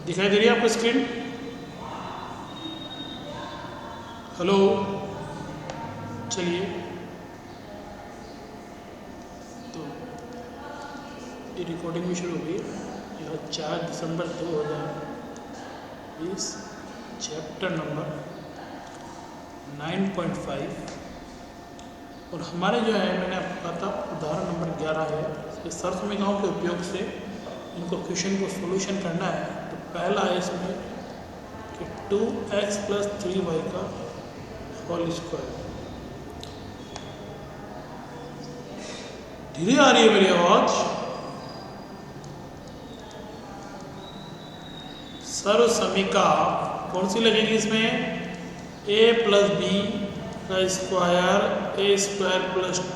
दिखाई दे रही है आपको स्क्रीन? हेलो, चलिए तो ये रिकॉर्डिंग भी शुरू हो गई। यह 4 दिसंबर 2020 चैप्टर नंबर 9.5 और हमारे जो है मैंने आपको कहा था उदाहरण नंबर 11 है। इसके सर्व समीकरणों के उपयोग से इनको क्वेश्चन को सॉल्यूशन करना है। तो पहला है इसमें कि 2x + 3y का होल स्क्वायर। धीरे आ रही है मेरी आवाज? सर्व समीका कौन सी लगेगी इसमें? a + b का square a² +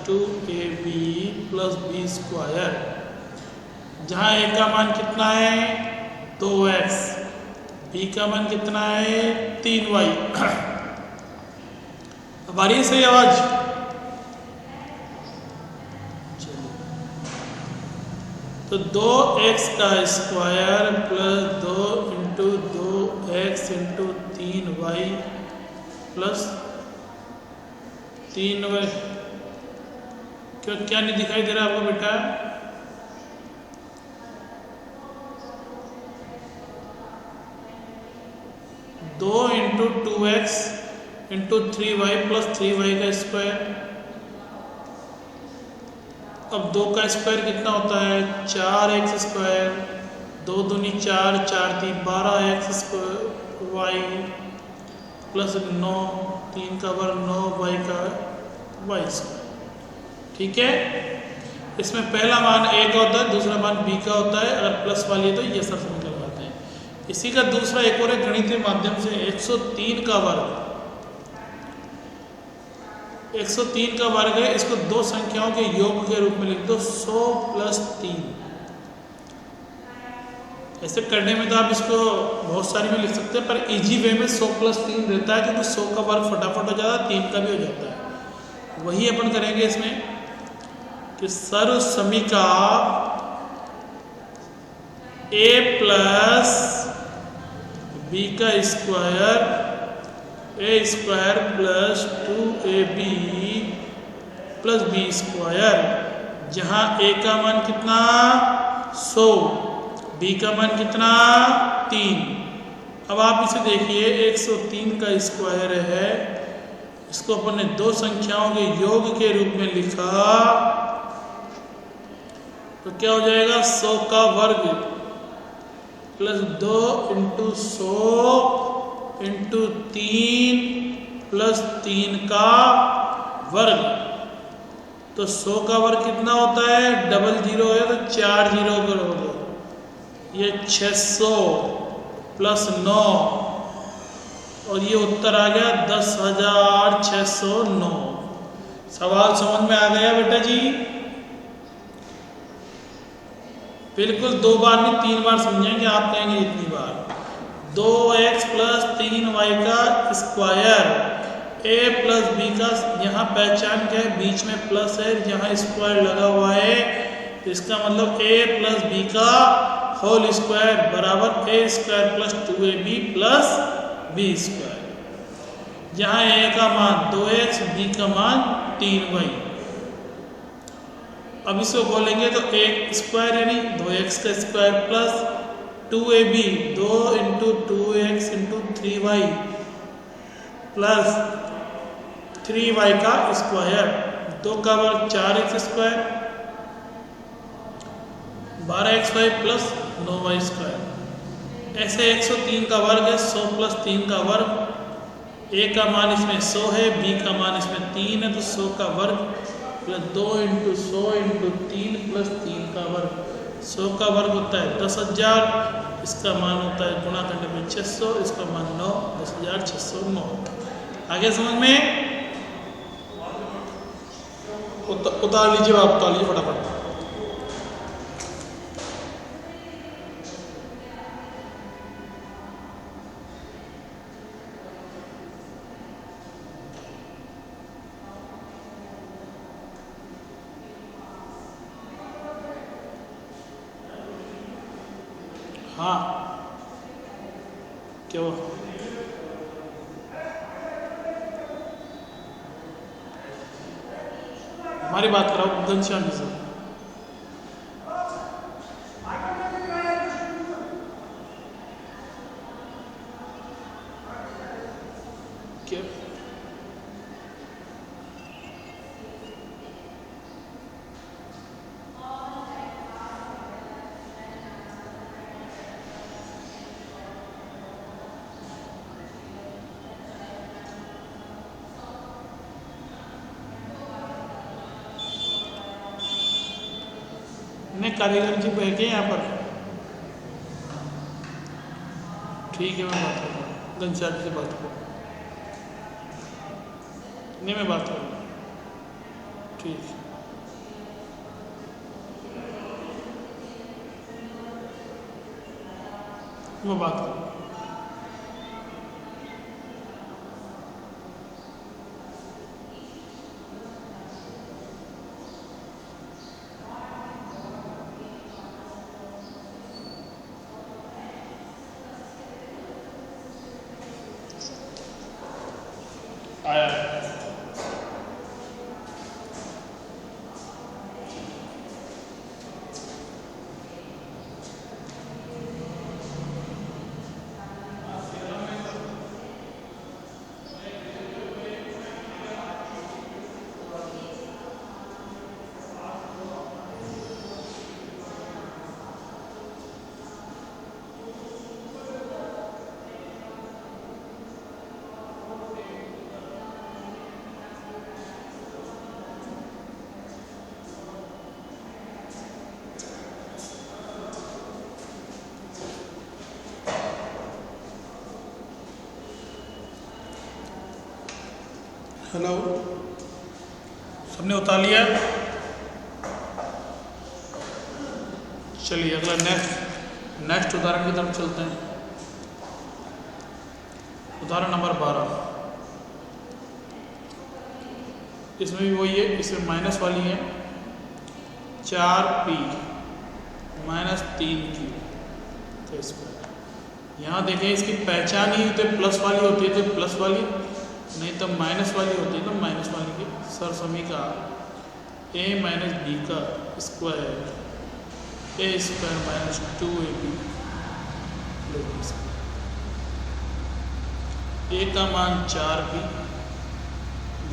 2ab + b square, जहाँ a का मान कितना है 2x, b का मान कितना है 3y। अब आ रही है सही आवाज? तो 2x का स्क्वायर + 2 × 2x × 3y + 3y। क्या नहीं दिखाई दे रहा आपको बेटा? दो × 2x × 3y + 3y का स्क्वायर। अब 2 का स्क्वायर कितना होता है? 4x², 2 दूनी 4, 4 × 3 12x² + 9, 3 का वर्ग 9y का y²। ठीक है, इसमें पहला मान a का होता है, दूसरा मान b का होता है। अगर प्लस वाली है तो ये सब समीकरण लगाते हैं। इसी का दूसरा एक और गणितीय माध्यम से 103 का वर्ग। 103 का वर्ग है, इसको दो संख्याओं के योग के रूप में लिख दो 100 + 3। ऐसे करने में तो आप इसको बहुत सारी में लिख सकते हैं, पर इजी वे में 100 + 3 रहता है, क्योंकि 100 का वर्ग फटाफट हो जाता है, 3 का भी हो जाता है। वही अपन करेंगे इसमें कि सर्व समीका a + b का square a² + 2ab + b square, जहाँ a का मान कितना 100, b का मान कितना 3। अब आप इसे देखिए 103 का स्क्वायर है, इसको अपन ने दो संख्याओं के योग के रूप में लिखा तो क्या हो जाएगा 100 का वर्ग + 2 × 100 × 3 + 3 का वर्ग। तो 100 का वर्ग कितना होता है? डबल 0 है तो 4 0 करोगे, ये 600 + 9 और ये उत्तर आ गया 10,609। सवाल समझ में आ गया बेटा जी? बिल्कुल 2 बार नहीं 3 बार समझेंगे, आप कहेंगे इतनी बार। 2x + 3y का स्क्वायर a + b का, यहाँ पहचान क्या है? बीच में प्लस है, जहाँ स्क्वायर लगा हुआ है तो इसका मतलब a + b का होल स्क्वायर बराबर a² + 2ab + b स्क्वायर, जहाँ a का मान 2x, b का मान 3y। अब इसको बोलेंगे तो a स्क्वायर यानी 2x का square + 2ab 2 × 2x × 3y + 3y का स्क्वायर, 2 का वर्ग 4x² 12xy + 9y²। ऐसे 103 का वर्ग है, 100 + 3 का वर्ग। a का मान इसमें 100 है, b का मान इसमें 3 है, तो 100 का वर्ग + 2 × 100 × 3 + 3 का वर्ग। 100 का वर्ग होता है 10,000, इसका मान होता है गुणा करने में 600, इसका मान 9, 10,609। आगे समझ में? उतार लीजिए, आप उतार लीजिए फटाफट। हाँ क्या हुआ? हमारी बात कराओ घनश्याम जी से। क्या नहीं, कारीगर जी बैठे यहाँ पर। ठीक है, मैं बात करूँगा घनश्याम जी से, बात करूँ। नहीं, मैं बात करूँगा। ठीक है, मैं बात करूँगा। आया हेलो, सबने उतार लिया? चलिए अगला नेक्स्ट उदाहरण की तरफ चलते हैं। उदाहरण नंबर 12। इसमें भी वही है, इसमें माइनस वाली है। 4p माइनस 3q तो स्क्वायर। यहाँ देखें, इसकी पहचान ही तो प्लस वाली होती है, तो प्लस वाली, नहीं तो माइनस वाली होती है, तो माइनस वाली की सरसमी का a माइनस बी का square a square minus 2ab a का मान 4b,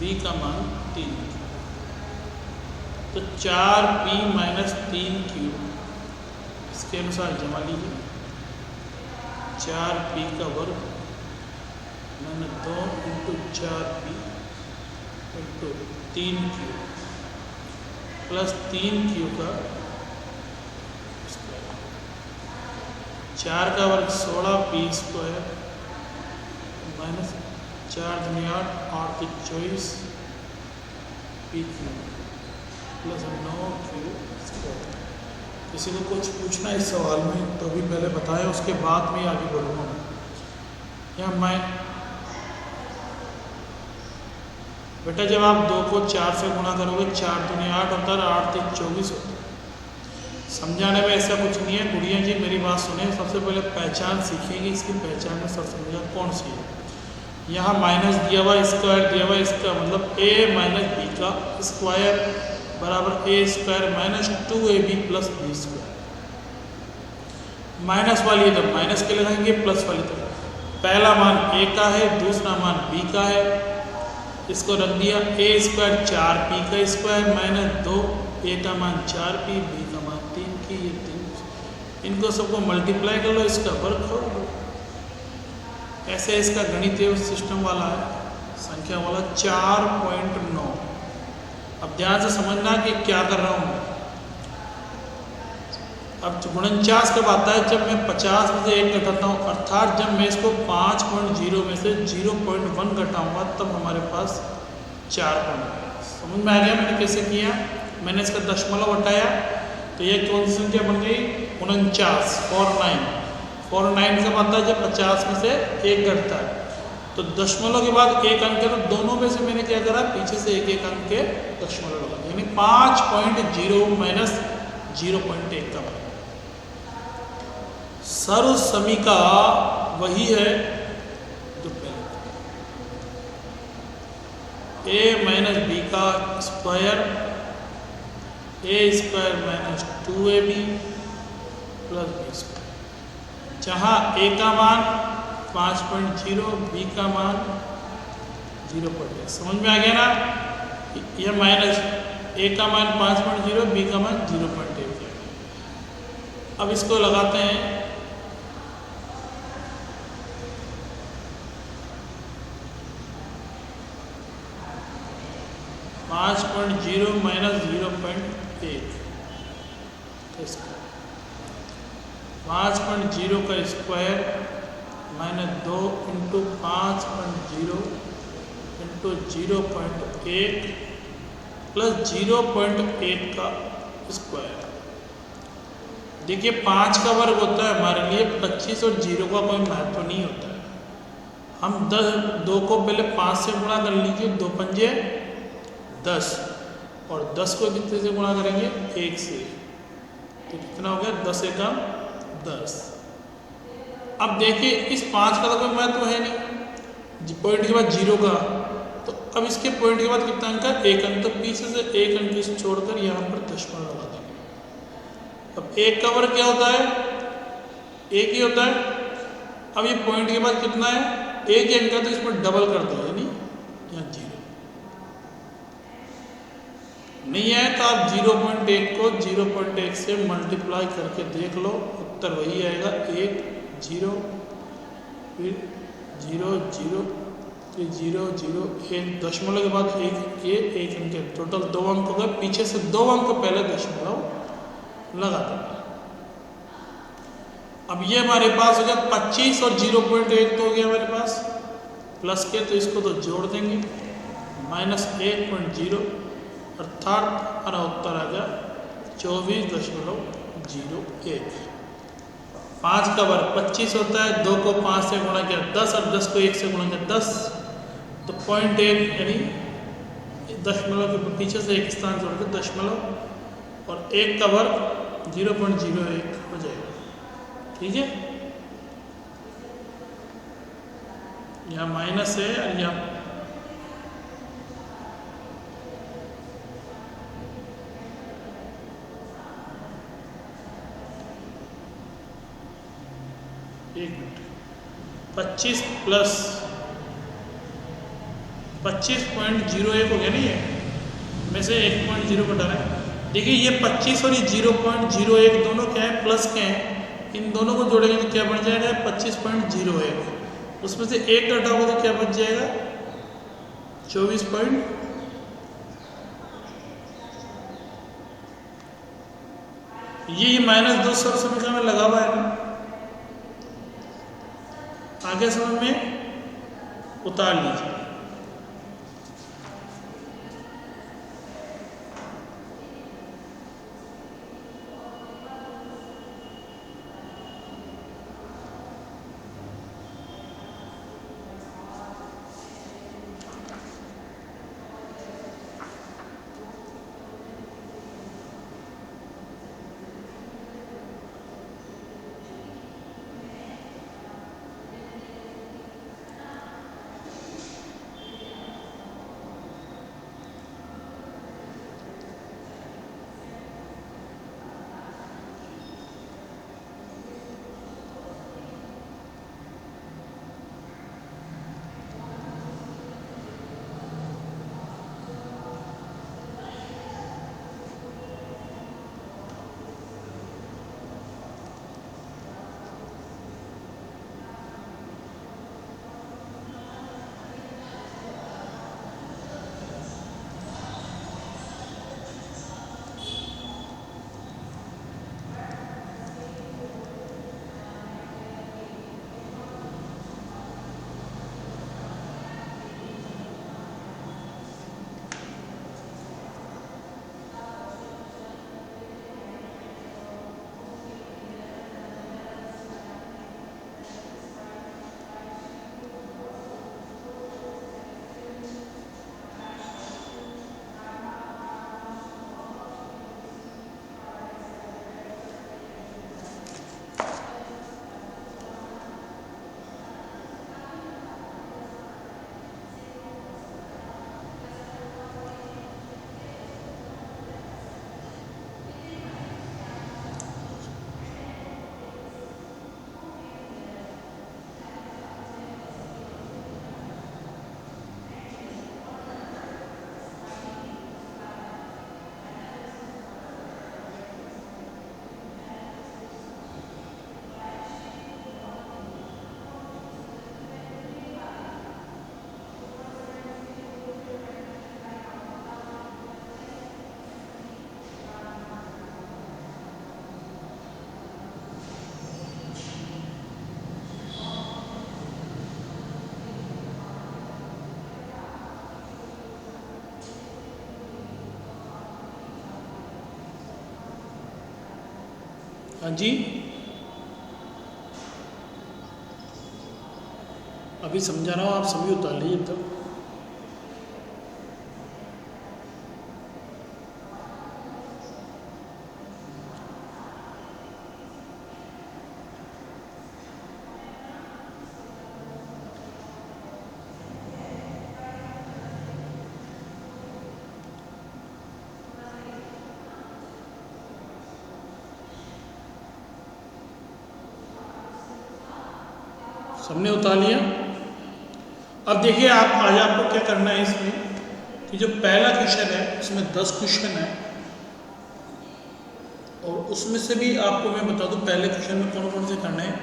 b का मान 3। तो 4p माइनस 3q इसके अनुसार जमा लीजिए। 4p का वर्ग मैंने 2 into 4p into 3q plus 3q का स्क्वायर। 4 का वर्ग 16p स्क्वायर माइनस 4 दूनी 8, 8 की 24 pq प्लस 9q स्क्वायर। किसी को कुछ पूछना है इस सवाल में तो अभी पहले बताएं, उसके बाद में आगे बढ़ूँगा। यहाँ मैं बेटा, जब आप 2 को 4 से गुणा करोगे, 4 दूनी 8 होता है, 8 3 24 होता है। समझाने में ऐसा कुछ नहीं है। गुड़िया जी मेरी बात सुने, सबसे पहले पहचान सीखेंगे। इसकी पहचान में सब समझा कौन सी है। यहाँ माइनस दिया हुआ, स्क्वायर दिया हुआ, इसका मतलब a माइनस बी का स्क्वायर बराबर a square minus 2ab plus B square. Minus वाली है तो माइनस के लगाएंगे, प्लस वाली तो पहला मान a का है, दूसरा मान b का है। इसको रख दिया a स्क्वायर 4p का स्क्वायर माइनस 2, a का मान 4p, b का मान 3p, ये 3। इनको सबको मल्टीप्लाई कर लो, इसका वर्ग करो। ऐसे इसका गणितीय सिस्टम वाला है, संख्या वाला 4.9। अब ध्यान से समझना कि क्या कर रहा हूँ। अब 49 कब आता है? जब मैं 50 में से 1 घटाता हूँ, अर्थात जब मैं इसको 5.0 में से 0.1 घटाऊंगा तब हमारे पास 4 पॉइंट। समझ में आ गया मैंने कैसे किया? मैंने इसका दशमलव हटाया तो ये कौन सी संख्या बन गई? 49, 49 कब आता है? जब 50 में से 1 घटता है। तो दशमलव के बाद 1 अंक है, तो दोनों में से मैंने क्या करा? पीछे से 1 अंक के दशमलव लगा, यानी 5.0 माइनस 0.1 का सर्वसमी का वही है जो पहले ए माइनस बी का square, A square minus 2ab plus B square, जहाँ ए का मान 5.0, बी का मान 0.1। समझ में आ गया ना? यह माइनस ए का मान 5.0, बी का मान 0.1 है। अब इसको लगाते हैं, -0 माइनस 0.1, 5.0 का square minus 2 into 5.0 into 0.1 plus 0.1 का स्क्वायर। देखिए 5 का वर्ग होता है हमारे लिए 25 और 0 का कोई महत्व नहीं होता है। हम 2 को पहले 5 से गुणा कर लीजिए, 2 पंजे 10, और 10 को कितने से गुणा करेंगे? 1 से, तो कितना हो गया? 10 एकम 10। अब देखिए इस 5 का तो कोई महत्व है नहीं, पॉइंट के बाद 0 का, तो अब इसके पॉइंट के बाद कितना अंक है? 1 अंक, तो पीछे से 1 अंक छोड़कर यहाँ पर दशमलव लगा देंगे। अब 1 का वर्ग क्या होता है? 1 ही होता है। अब ये पॉइंट के बाद कितना है? 1 ही अंक है, तो इसमें डबल कर दो, यानी यहाँ 0 नहीं है, तो आप 0.1 को 0.1 से मल्टीप्लाई करके देख लो, उत्तर वही आएगा। 1 0 फिर 0 0 फिर 0 0 1 दशमलव के बाद 1 ये 1 अंक, टोटल 2 अंक हो गए। पीछे से 2 अंक पहले दशमलव लगा देंगे। अब ये हमारे पास हो गया 25 और 0.1 तो हो गया हमारे पास प्लस के, तो इसको तो जोड़ देंगे, -1.0, अर्थात हमारा उत्तर आ गया 24.01। 5 का वर्ग 25 होता है, 2 को 5 से गुणा किया 10, और 10 को 1 से गुणा किया 10, तो 0.1 यानी दशमलव के पीछे से एक स्थान जोड़ के दशमलव, और 1 का वर्ग 0.01 हो जाएगा। ठीक है, यहाँ माइनस है और यहाँ एक मिनट, 25 प्लस 25.01 हो गया नहीं है, में से 1.0 घटा रहा है। देखिए ये 25 और ये 0.01 दोनों क्या है? प्लस के हैं। इन दोनों को जोड़ेंगे तो क्या बन जाएगा? 25.01। उसमें से 1 घटाओगे तो क्या बच जाएगा? 24 पॉइंट, ये -200 समीकरण में लगा हुआ है ना, आगे समझ में उतार लीजिए। हाँ जी, अभी समझा रहा हूँ, आप सभी उतार लीजिए तब। सबने उतार लिया। अब देखिए आप आज आपको क्या करना है इसमें कि जो पहला क्वेश्चन है उसमें 10 क्वेश्चन है, और उसमें से भी आपको मैं बता दूं पहले क्वेश्चन में कौन कौन से करने हैं,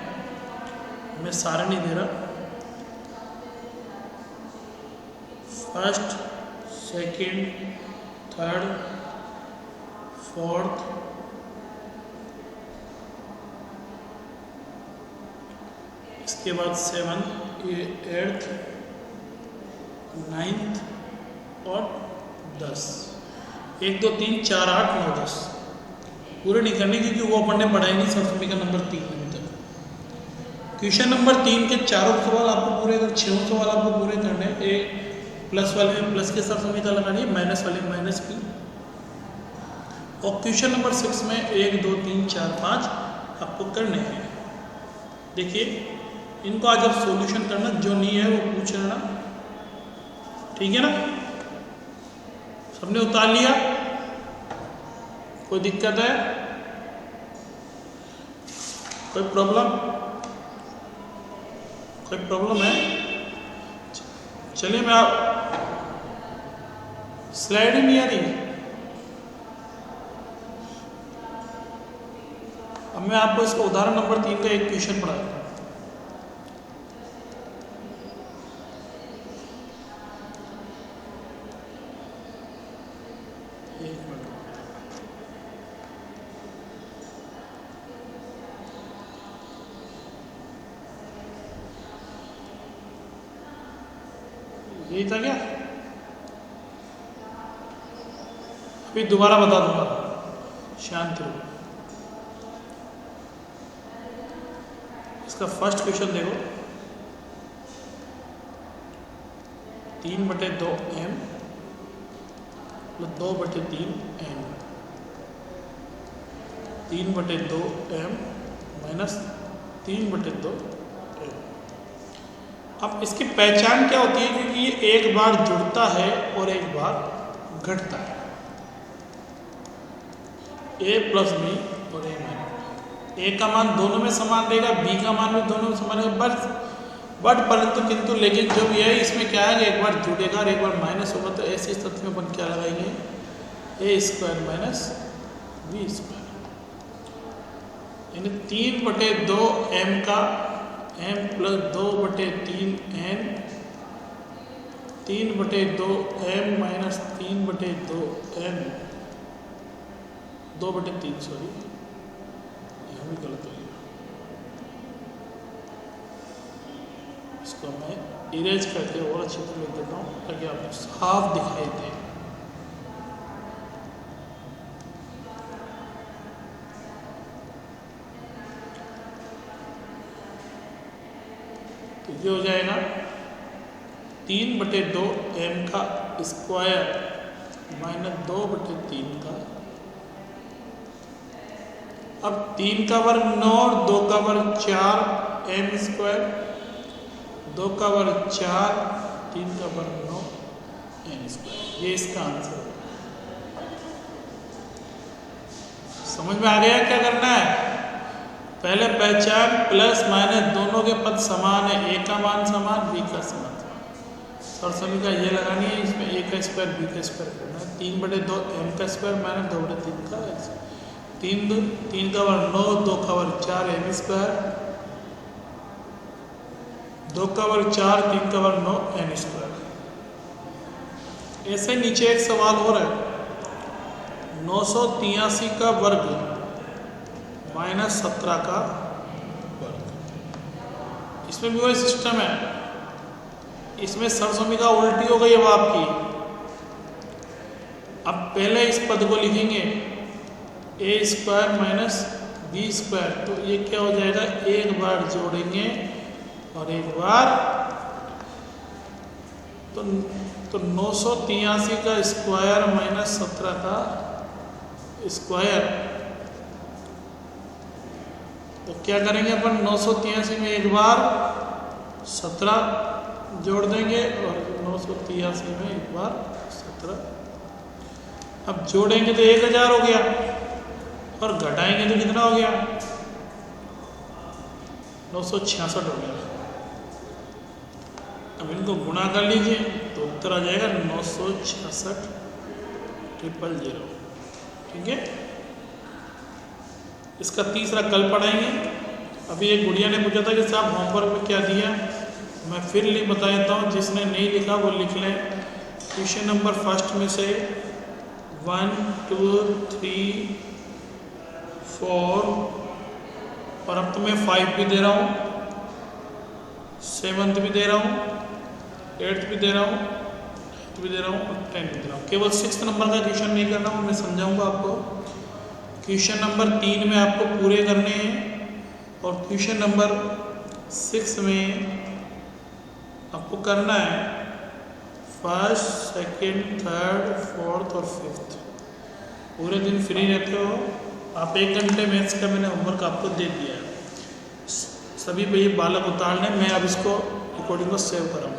मैं सारे नहीं दे रहा। फर्स्ट, सेकंड, थर्ड, फोर्थ, इसके बाद 7, 8, 9 और 10। 1, 2, 3, 4, 8, 9, 10 पूरे नहीं करने क्योंकि वो अपन ने पढ़ाई नहीं सरसमी का नंबर 3 अभी तक। क्वेश्चन नंबर 3 के चारों सवाल आपको पूरे, अगर 6 सवाल आपको पूरे करने हैं, एक प्लस वाले में प्लस के सरसमी का लगानी है, माइनस वाले में माइनस की। और क्वेश्चन नंबर 6 में 1, 2, 3, 4, 5 आपको करने हैं। देखिए इनको आज आप सॉल्यूशन करना, जो नहीं है वो पूछ लेना, ठीक है ना। सबने उतार लिया, कोई दिक्कत है, कोई प्रॉब्लम है? चलिए मैं आप स्लाइड ही नहीं आ रही। अब मैं आपको इसका उदाहरण नंबर 3 का एक क्वेश्चन पढ़ाता हूँ। यही था क्या? अभी दोबारा बता दूंगा, शांत रहो। इसका फर्स्ट क्वेश्चन देखो, 3/2m plus 2/3m, 3/2m minus 3/2m। अब इसकी पहचान क्या होती है, क्योंकि ये एक बार जुड़ता है और एक बार घटता है। a प्लस बी और a माइनस, a का मान दोनों में समान रहेगा, b का मान भी दोनों में समान रहेगा, बट परंतु किंतु लेकिन जब यह इसमें क्या है, एक बार जुड़ेगा और एक बार माइनस होगा, तो ऐसी स्थिति में अपन क्या लगाएंगे, a² माइनस b², यानी 3/2m का m plus 2/3n, 3/2m minus 3/2n, 2/3, sorry यहाँ भी गलत हो गया, इसको मैं इरेज करके और अच्छी तरह लिख देता हूँ ताकि आपको साफ दिखाई दे। ये हो जाएगा 3/2m का स्क्वायर माइनस 2/3 का। अब 3 का वर्ग 9 और 2 का वर्ग 4m², 2 का वर्ग 4, 3 का वर्ग 9m²। ये इसका आंसर है। समझ में आ गया क्या करना है? पहले पहचान, प्लस माइनस दोनों के पद समान है, a का मान समान, b का समान, सरसमी का ये लगानी है, इसमें a का स्क्वायर b का स्क्वायर करना है। 3/2m का स्क्वायर माइनस 2/3 का, 3 का वर्ग 9, 2 का वर्ग 4m², 2 का वर्ग 4, 3 का वर्ग 9m²। ऐसे नीचे एक सवाल और है, 983 का वर्ग माइनस 17 का वर्ग। इसमें भी वही सिस्टम है, इसमें सरसमीका उल्टी हो गई अब आपकी। अब पहले इस पद को लिखेंगे a² माइनस बी स्क्वायर, तो ये क्या हो जाएगा, एक बार जोड़ेंगे और एक बार तो 983 का स्क्वायर माइनस 17 का स्क्वायर, तो क्या करेंगे अपन 983 में एक बार 17 जोड़ देंगे और 983 में एक बार 17, अब जोड़ेंगे तो 1000 हो गया और घटाएंगे तो कितना हो गया, 966 हो गया। अब इनको गुणा कर लीजिए तो उत्तर आ जाएगा 966,000। ठीक है, इसका तीसरा कल पढ़ाएंगे। अभी एक गुड़िया ने पूछा था कि साहब होमवर्क में क्या दिया, मैं फिर बता देता हूँ, जिसने नहीं लिखा वो लिख लें। क्वेश्चन नंबर फर्स्ट में से 1 2 3 4 और अब तो मैं 5 भी दे रहा हूँ, 7th भी दे रहा हूँ, 8th भी दे रहा हूँ, 9th भी दे रहा हूँ और 10th भी दे रहा हूँ। केवल 6th नंबर का क्वेश्चन नहीं करना हूँ, मैं समझाऊंगा आपको। क्वेश्चन नंबर 3 में आपको पूरे करने हैं और क्वेश्चन नंबर 6 में आपको करना है फर्स्ट, सेकंड, थर्ड, फोर्थ और 5th। पूरे दिन फ्री रहते हो आप, 1 घंटे मैथ्स का मैंने होमवर्क आपको दे दिया है। सभी पे ये बालक उतारने, मैं अब इसको रिकॉर्डिंग को सेव कराऊँ।